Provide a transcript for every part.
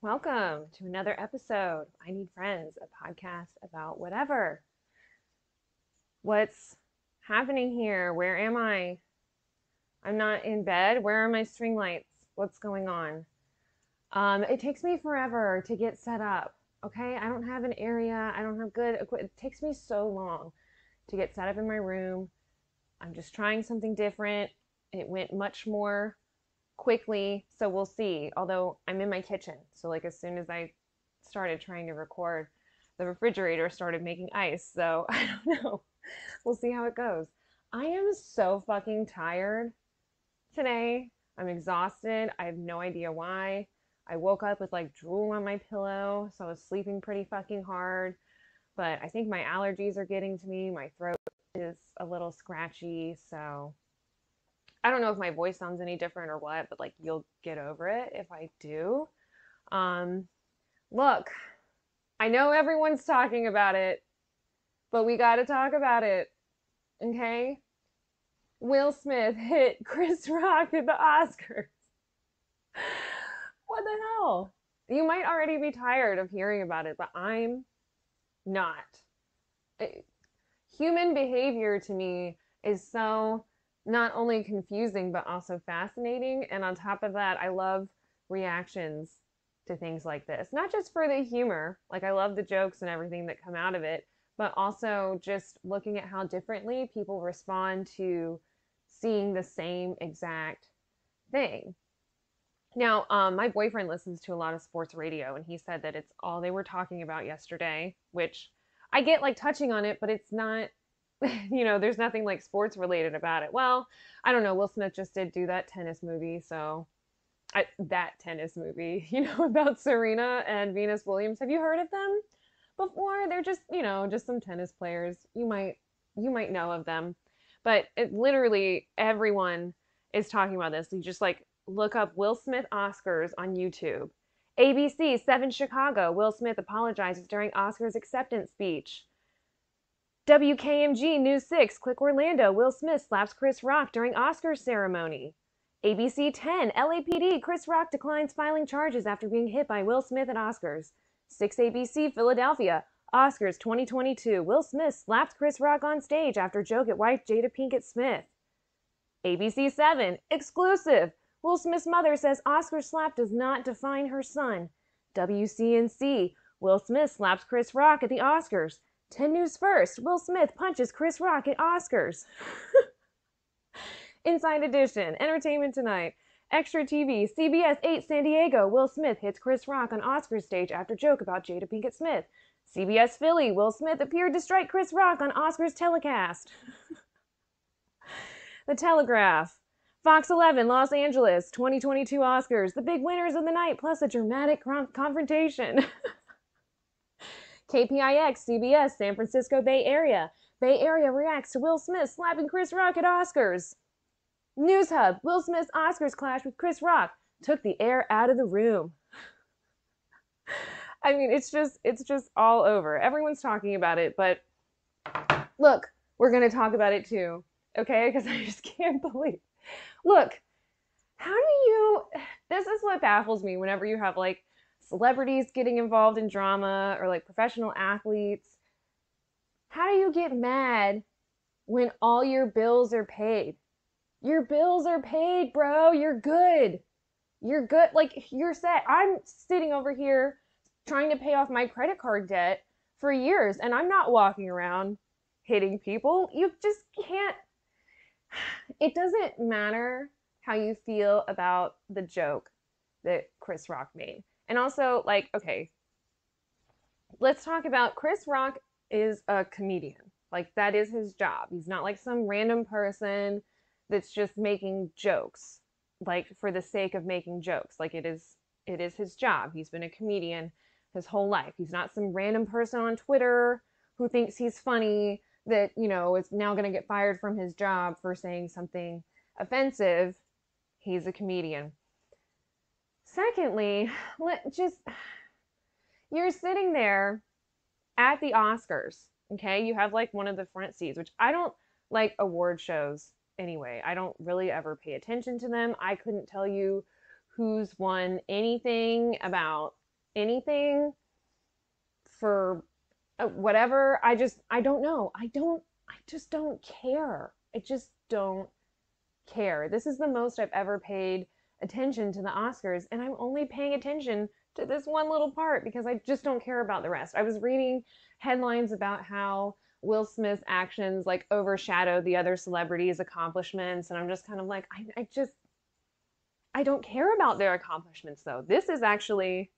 Welcome to another episode. of I Need Friends, a podcast about whatever. What's happening here? Where am I? I'm not in bed. Where are my string lights? What's going on? It takes me forever to get set up. Okay, I don't have an area. I don't have good equipment. It takes me so long to get set up in my room. I'm just trying something different. It went much more quickly, so we'll see. Although I'm in my kitchen, so like as soon as I started trying to record, the refrigerator started making ice. So I don't know. We'll see how it goes. I am so fucking tired today. I'm exhausted. I have no idea why. I woke up with like drool on my pillow, so I was sleeping pretty fucking hard. But I think my allergies are getting to me. My throat is a little scratchy, so I don't know if my voice sounds any different or what, but like you'll get over it if I do. Um, Look, I know everyone's talking about it, but we got to talk about it, okay? Will Smith hit Chris Rock at the Oscars. What the hell? You might already be tired of hearing about it, but I'm not. It, Human behavior to me is so not only confusing but also fascinating. And on top of that, I love reactions to things like this. Not just for the humor, like I love the jokes and everything that come out of it, but also just looking at how differently people respond to seeing the same exact thing. Now, my boyfriend listens to a lot of sports radio, and he said that it's all they were talking about yesterday, which I get like touching on it, but it's not, there's nothing like sports related about it. Well, I don't know. Will Smith just did do that tennis movie, so that tennis movie, about Serena and Venus Williams. Have you heard of them before? They're just, just some tennis players. You might know of them, but it literally everyone is talking about this. You just like look up Will Smith Oscars on YouTube. ABC 7 Chicago. Will Smith apologizes during Oscars acceptance speech. WKMG News 6, Click Orlando. Will Smith slaps Chris Rock during Oscars ceremony. ABC 10, LAPD, Chris Rock declines filing charges after being hit by Will Smith at Oscars. 6 ABC, Philadelphia, Oscars 2022, Will Smith slaps Chris Rock on stage after joke at wife Jada Pinkett Smith. ABC 7, exclusive, Will Smith's mother says Oscar slap does not define her son. WCNC, Will Smith slaps Chris Rock at the Oscars. 10 News First, Will Smith punches Chris Rock at Oscars. Inside Edition, Entertainment Tonight, Extra TV, CBS 8 San Diego, Will Smith hits Chris Rock on Oscars stage after joke about Jada Pinkett Smith. CBS Philly, Will Smith appeared to strike Chris Rock on Oscars telecast. The Telegraph, Fox 11, Los Angeles, 2022 Oscars, the big winners of the night, plus a dramatic confrontation. KPIX, CBS, San Francisco Bay Area. Bay Area reacts to Will Smith slapping Chris Rock at Oscars. News Hub, Will Smith's Oscars clash with Chris Rock took the air out of the room. I mean, it's just all over. Everyone's talking about it, but look, we're going to talk about it too. Okay? Because I just can't believe. Look, how do you this is what baffles me whenever you have like celebrities getting involved in drama or like professional athletes. How do you get mad when all your bills are paid? Your bills are paid, bro. You're good. You're good. Like, you're set. I'm sitting over here trying to pay off my credit card debt for years, and I'm not walking around hitting people. You just can't. It doesn't matter how you feel about the joke that Chris Rock made. And also, like, okay, let's talk about Chris Rock is a comedian. Like, that is his job. He's not like some random person that's just making jokes, like for the sake of making jokes. Like it is his job. He's been a comedian his whole life. He's not some random person on Twitter who thinks he's funny that, is now going to get fired from his job for saying something offensive. He's a comedian. Secondly, just you're sitting there at the Oscars, okay? You have like one of the front seats, which I don't like award shows anyway. I don't really ever pay attention to them. I couldn't tell you who's won anything about anything for whatever. I don't know. I just don't care. I just don't care. This is the most I've ever paid attention to the Oscars, and I'm only paying attention to this one little part because I just don't care about the rest. I was reading headlines about how Will Smith's actions like overshadowed the other celebrities' accomplishments, and I'm just kind of like, I don't care about their accomplishments though. This is actually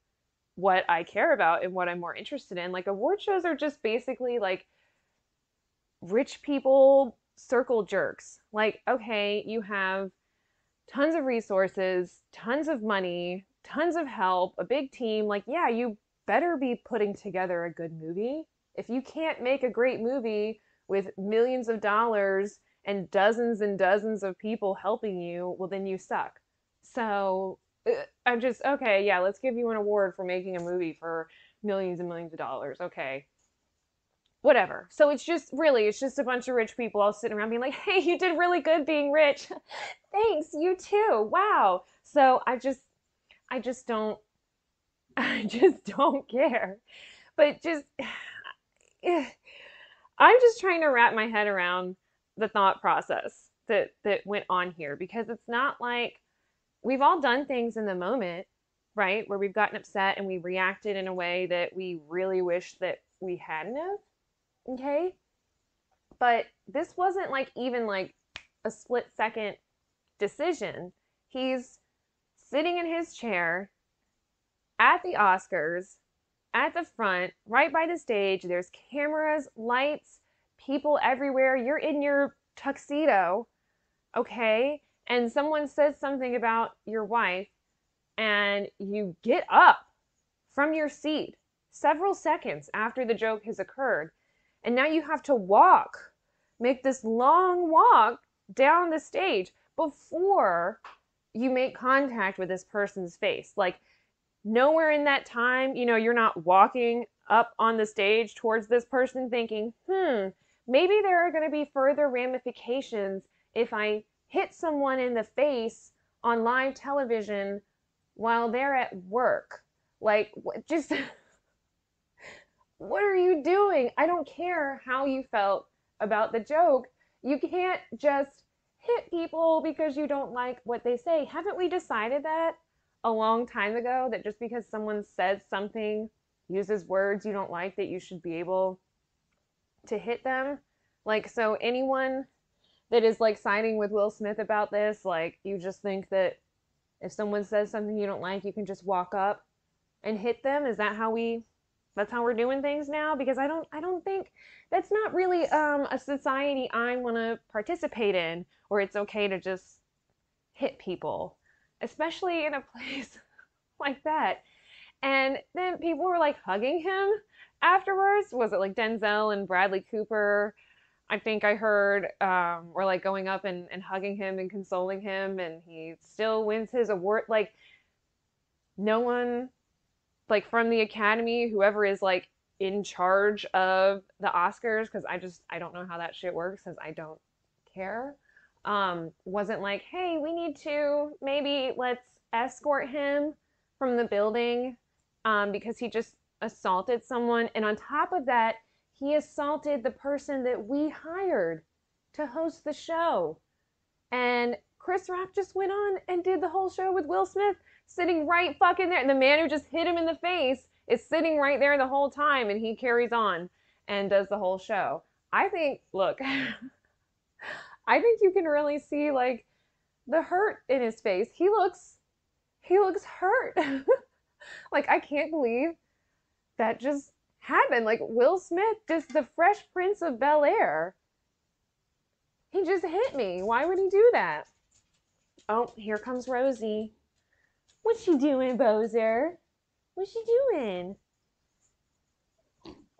what I care about and what I'm more interested in. Like award shows are just basically like rich people circle jerks. Like, okay, you have tons of resources, tons of money, tons of help, a big team. Like, yeah, you better be putting together a good movie. If you can't make a great movie with millions of dollars and dozens of people helping you, well, then you suck. So I'm just, okay, yeah, let's give you an award for making a movie for millions and millions of dollars. Okay, whatever. So it's just really, it's just a bunch of rich people all sitting around being like, hey, you did really good being rich. Thanks, you too. Wow. So I just don't, I just don't care. But just, I'm just trying to wrap my head around the thought process that went on here, because it's not like we've all done things in the moment, right? Where we've gotten upset and we reacted in a way that we really wish that we hadn't have. Okay? But this wasn't like even like a split second decision. He's sitting in his chair at the Oscars, at the front, right by the stage. There's cameras, lights, people everywhere. You're in your tuxedo, okay? And someone says something about your wife, and you get up from your seat several seconds after the joke has occurred. And now you have to make this long walk down the stage before you make contact with this person's face. Like, nowhere in that time, you're not walking up on the stage towards this person thinking, maybe there are going to be further ramifications if I hit someone in the face on live television while they're at work. Like, just what are you doing? I don't care how you felt about the joke. You can't just hit people because you don't like what they say. Haven't we decided that a long time ago, that just because someone says something, uses words you don't like, that you should be able to hit them? Like, so anyone that is like siding with Will Smith about this, like, you just think that if someone says something you don't like, you can just walk up and hit them? Is that how that's how we're doing things now? Because I don't think that's not really a society I want to participate in, where it's okay to just hit people, especially in a place like that. And then people were like hugging him afterwards. Was it like Denzel and Bradley Cooper? I think I heard were like going up and hugging him and consoling him, and he still wins his award. Like, no one, like from the Academy, whoever is like in charge of the Oscars, because I don't know how that shit works, because I don't care, wasn't like, hey, we need to, maybe let's escort him from the building because he just assaulted someone. And on top of that, he assaulted the person that we hired to host the show. And Chris Rock just went on and did the whole show with Will Smith sitting right fucking there. And the man who just hit him in the face is sitting right there the whole time, and he carries on and does the whole show. I think, look, I think you can really see like the hurt in his face. He looks hurt. Like, I can't believe that just happened. Like, Will Smith, just the Fresh Prince of Bel-Air, he just hit me. Why would he do that? Oh, here comes Rosie. What you doing, Bozer? What you doing?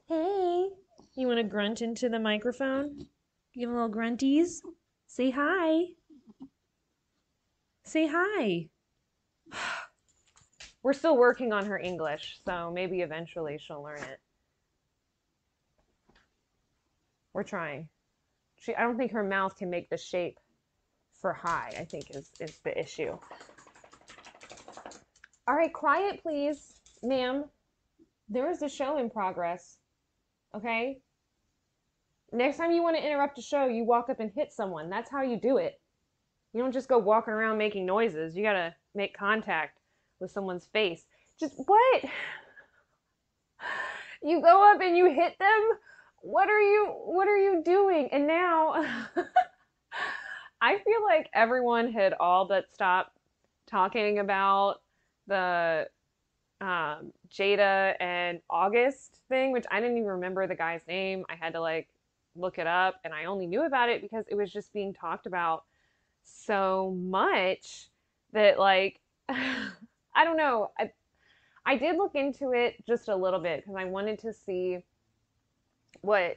Hey, you want to grunt into the microphone? Give a little grunties. Say hi. Say hi. We're still working on her English, so maybe eventually she'll learn it. We're trying. I don't think her mouth can make the shape for hi, I think is the issue. All right, quiet, please, ma'am. There is a show in progress, okay? Next time you want to interrupt a show, you walk up and hit someone. That's how you do it. You don't just go walking around making noises. You gotta make contact with someone's face. Just what? You go up and you hit them? What are you doing? And now I feel like everyone had all but stopped talking about the Jada and August thing, which I didn't even remember the guy's name. I had to like look it up, and I only knew about it because it was just being talked about so much that like I don't know. I did look into it just a little bit because I wanted to see what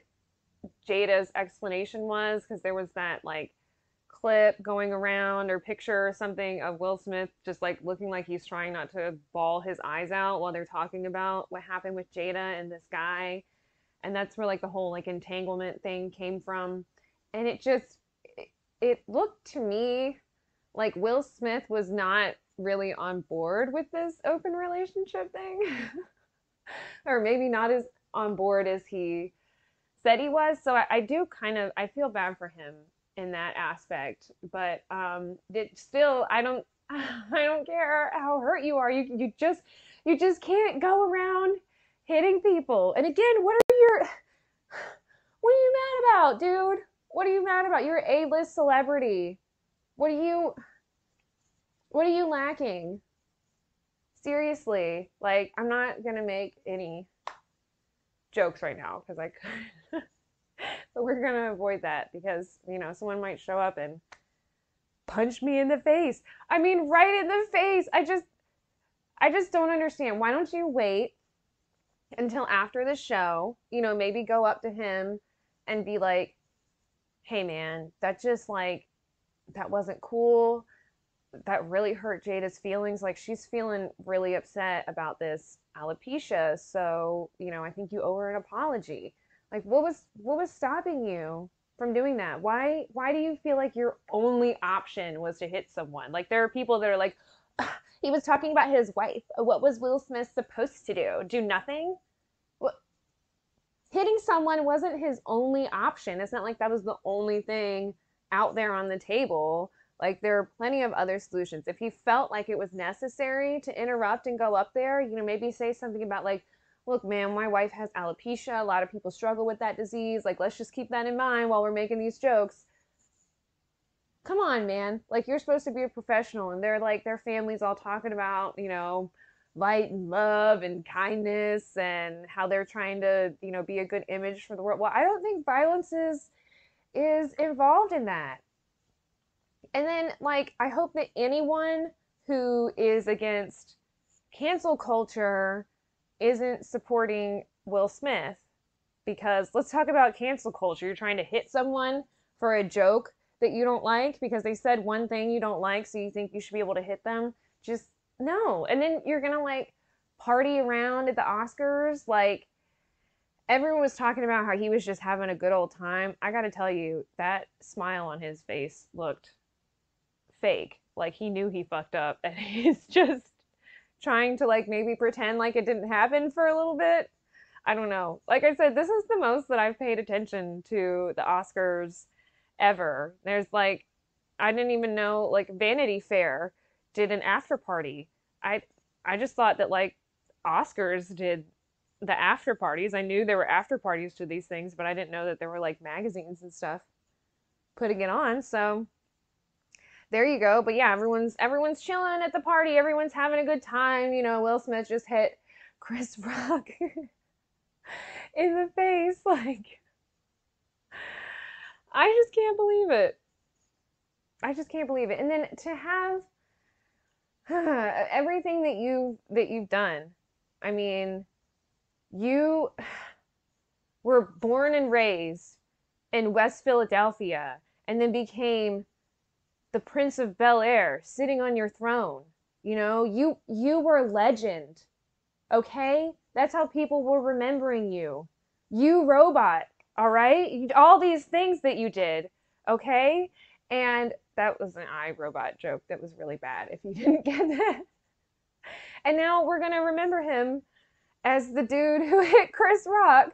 Jada's explanation was, because there was that like clip going around or picture or something of Will Smith just like looking like he's trying not to bawl his eyes out while they're talking about what happened with Jada and this guy. And that's where like the whole like entanglement thing came from. And it looked to me like Will Smith was not really on board with this open relationship thing. Or maybe not as on board as he said he was. So I do kind of I feel bad for him in that aspect. But it still I don't care how hurt you are. You just can't go around hitting people. And again, what are you mad about, dude? What are you mad about? You're an A-list celebrity. What are you what are you lacking? Seriously, like I'm not gonna make any jokes right now because I could. But we're gonna avoid that because someone might show up and punch me in the face. I mean, right in the face. I just don't understand. Why don't you wait until after the show? Maybe go up to him and be like, "Hey, man, that wasn't cool. That really hurt Jada's feelings. Like she's feeling really upset about this alopecia. So, I think you owe her an apology." Like what was stopping you from doing that? Why do you feel like your only option was to hit someone? Like there are people that are like, he was talking about his wife. What was Will Smith supposed to do? Do nothing? What Hitting someone wasn't his only option. It's not like that was the only thing out there on the table. Like there are plenty of other solutions. If he felt like it was necessary to interrupt and go up there, maybe say something about like, look, man, my wife has alopecia. A lot of people struggle with that disease. Like, let's just keep that in mind while we're making these jokes. Come on, man. Like, you're supposed to be a professional, and they're like, their family's all talking about, light and love and kindness and how they're trying to, be a good image for the world. Well, I don't think violence is involved in that. And then, like, I hope that anyone who is against cancel culture isn't supporting Will Smith, because let's talk about cancel culture. You're trying to hit someone for a joke that you don't like because they said one thing you don't like, so you think you should be able to hit them. Just no. And then you're going to like party around at the Oscars. Like everyone was talking about how he was just having a good old time. I got to tell you, that smile on his face looked fake. Like he knew he fucked up and he's just trying to like maybe pretend like it didn't happen for a little bit. I don't know. Like I said, this is the most that I've paid attention to the Oscars ever. There's like I didn't even know like Vanity Fair did an after party. I I just thought that like Oscars did the after parties. I knew there were after parties to these things, but I didn't know that there were like magazines and stuff putting it on. So there you go. But yeah, everyone's chilling at the party. Everyone's having a good time. Will Smith just hit Chris Rock in the face. Like, I just can't believe it. I just can't believe it. And then to have everything that you've done. I mean, you were born and raised in West Philadelphia and then became the Prince of Bel-Air sitting on your throne. You were a legend. Okay? That's how people were remembering you. You robot, all right? All these things that you did, okay? And that was an iRobot joke that was really bad if you didn't get that. And now we're going to remember him as the dude who hit Chris Rock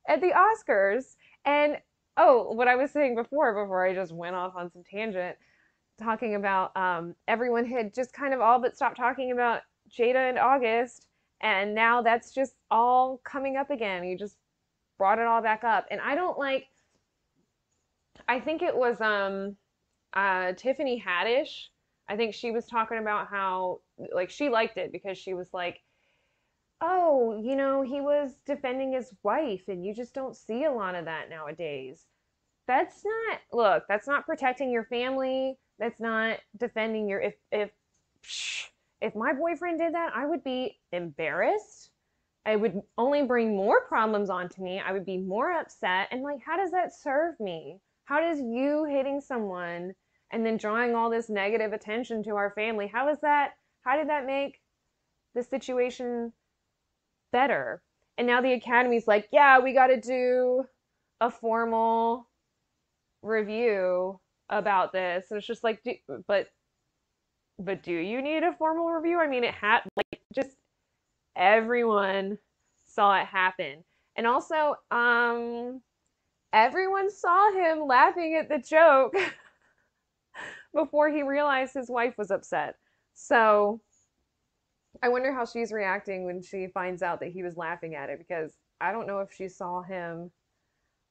at the Oscars. And oh, what I was saying before I just went off on some tangent, talking about everyone had just kind of all but stopped talking about Jada and August, and now that's just all coming up again. You just brought it all back up, and I don't like. I think it was Tiffany Haddish. I think she was talking about how like she liked it because she was like, oh, he was defending his wife, and you just don't see a lot of that nowadays. That's not protecting your family. That's not defending your, if my boyfriend did that, I would be embarrassed. I would only bring more problems onto me. I would be more upset. And like, how does that serve me? How does you hitting someone and then drawing all this negative attention to our family, how did that make the situation better? And now the Academy's like, yeah, we got to do a formal review about this. And it's just like, but do you need a formal review? I mean, it had like just everyone saw it happen. And also, everyone saw him laughing at the joke before he realized his wife was upset. So I wonder how she's reacting when she finds out that he was laughing at it, because I don't know if she saw him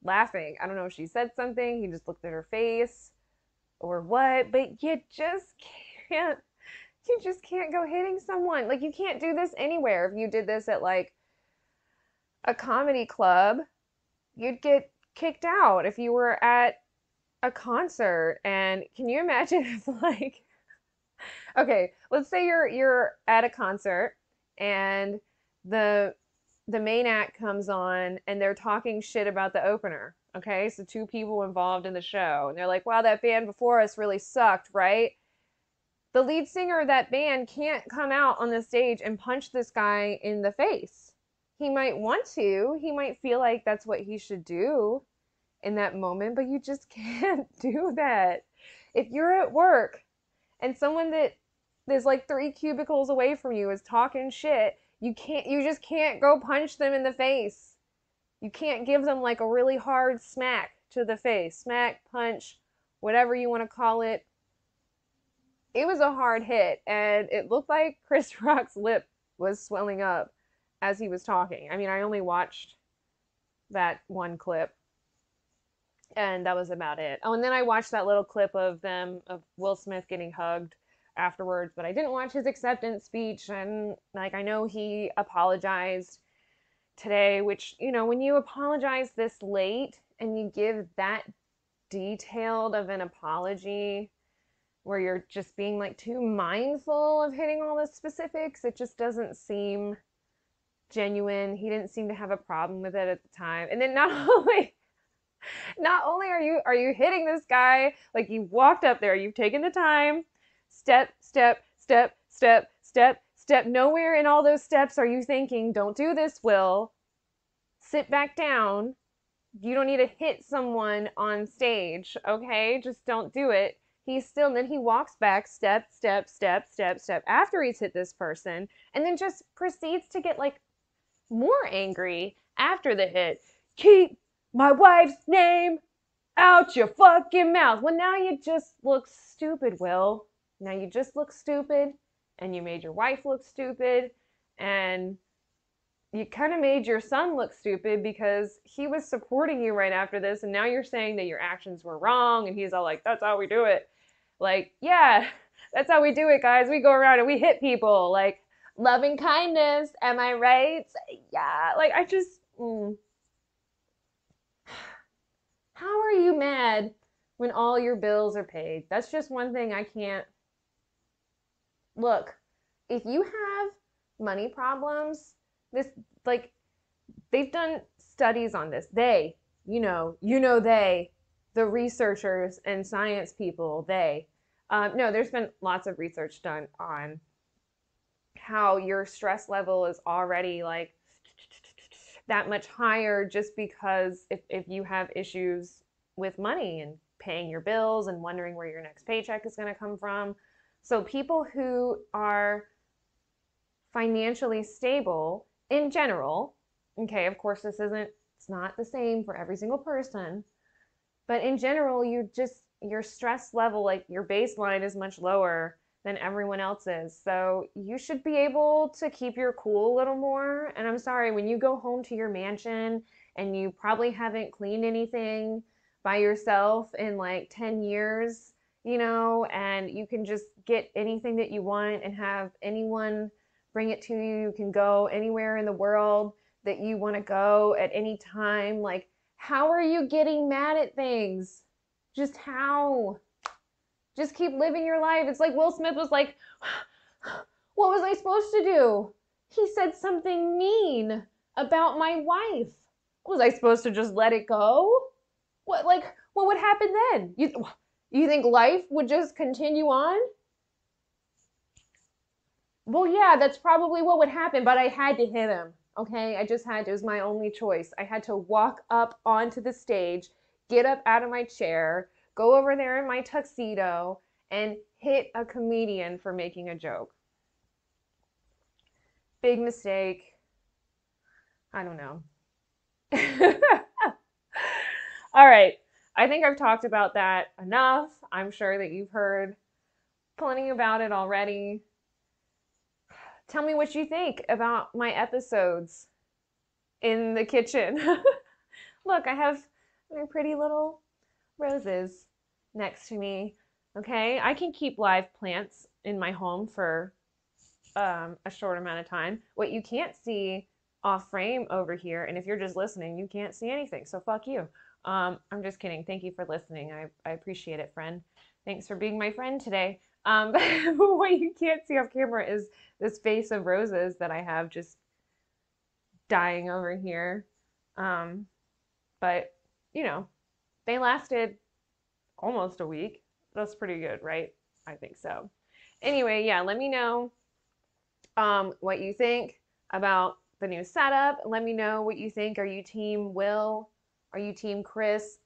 laughing. I don't know if she said something, he just looked at her face or what, but you just can't go hitting someone. Like, you can't do this anywhere. If you did this at like a comedy club, you'd get kicked out. If you were at a concert, and can you imagine if like, okay, let's say you're at a concert and the main act comes on and they're talking shit about the opener. Okay, so two people involved in the show, and they're like, wow, that band before us really sucked, right? The lead singer of that band can't come out on the stage and punch this guy in the face. He might want to, he might feel like that's what he should do in that moment, but you just can't do that. If you're at work and someone that is like 3 cubicles away from you is talking shit, you just can't go punch them in the face. You can't give them like a really hard smack to the face. Smack, punch, whatever you want to call it. It was a hard hit, and it looked like Chris Rock's lip was swelling up as he was talking. I mean, I only watched that one clip, and that was about it. Oh, and then I watched that little clip of Will Smith getting hugged afterwards, but I didn't watch his acceptance speech. And like, I know he apologized today, which, when you apologize this late and you give that detailed of an apology where you're just being like too mindful of hitting all the specifics, it just doesn't seem genuine. He didn't seem to have a problem with it at the time. And then not only are you hitting this guy, like, you walked up there, you've taken the time, step, step, step, step, step, step. Nowhere in all those steps are you thinking, don't do this, Will. Sit back down. You don't need to hit someone on stage, okay? Just don't do it. Then he walks back, step, step, step, step, step, after he's hit this person, and then just proceeds to get like more angry after the hit. Keep my wife's name out your fucking mouth. Well, now you just look stupid, Will. Now you just look stupid, and you made your wife look stupid, and you kind of made your son look stupid because he was supporting you right after this, and now you're saying that your actions were wrong, and he's all like, that's how we do it. Like, yeah, that's how we do it, guys. We go around and we hit people. Like, loving kindness, am I right? Yeah, like, I just, How are you mad when all your bills are paid? That's just one thing I can't. Look, if you have money problems, like, they've done studies on this. The researchers and science people, no, there's been lots of research done on how your stress level is already like that much higher just because if you have issues with money and paying your bills and wondering where your next paycheck is going to come from. So people who are financially stable in general, okay, of course, it's not the same for every single person, but in general, your stress level, like your baseline is much lower than everyone else's. So you should be able to keep your cool a little more. And I'm sorry, when you go home to your mansion and you probably haven't cleaned anything by yourself in like 10 years, and you can just get anything that you want and have anyone bring it to you. You can go anywhere in the world that you want to go at any time. Like, how are you getting mad at things? Just how? Just keep living your life. It's like Will Smith was like, what was I supposed to do? He said something mean about my wife. Was I supposed to just let it go? What would happen then? You think life would just continue on? Well, yeah, that's probably what would happen, but I had to hit him. Okay, I just had to. It was my only choice. I had to walk up onto the stage, get up out of my chair, go over there in my tuxedo, and hit a comedian for making a joke. Big mistake. I don't know. All right. I think I've talked about that enough. I'm sure that you've heard plenty about it already. Tell me what you think about my episodes in the kitchen. Look, I have my pretty little roses next to me. Okay, I can keep live plants in my home for a short amount of time. What you can't see off frame over here, and if you're just listening, you can't see anything. So fuck you. I'm just kidding. Thank you for listening. I appreciate it, friend. Thanks for being my friend today. What you can't see off camera is this vase of roses that I have just dying over here. But, they lasted almost a week. That's pretty good, right? I think so. Anyway, yeah, let me know what you think about the new setup. Let me know what you think. Are you team Will? Are you team Chris?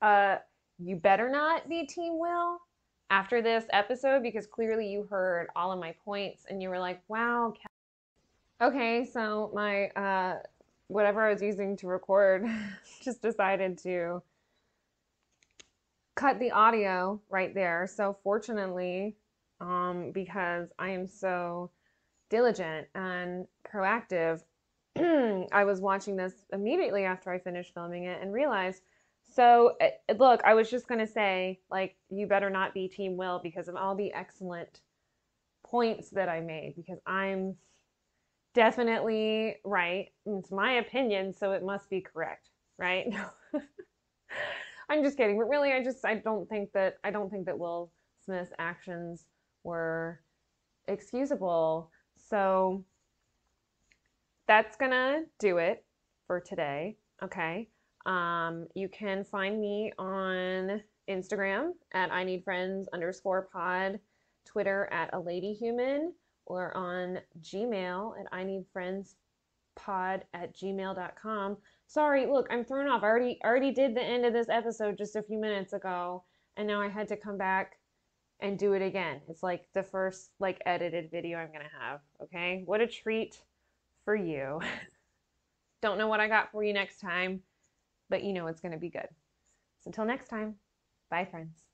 You better not be team Will after this episode, because clearly you heard all of my points and you were like, wow. Okay, so my whatever I was using to record just decided to cut the audio right there. So fortunately, because I am so diligent and proactive, I was watching this immediately after I finished filming it and realized, so look, I was just going to say, like, you better not be Team Will because of all the excellent points that I made, because I'm definitely right. It's my opinion, so it must be correct, right? I'm just kidding, but really, I don't think that Will Smith's actions were excusable. So that's gonna do it for today. Okay. You can find me on Instagram at IneedFriends_pod, Twitter at aladyhuman, or on Gmail at IneedFriendsPod@gmail.com. Sorry, look, I'm thrown off. I already did the end of this episode just a few minutes ago, and now I had to come back and do it again. It's like the first edited video I'm gonna have. Okay, what a treat for you. Don't know what I got for you next time, but you know it's gonna be good. So until next time, bye friends.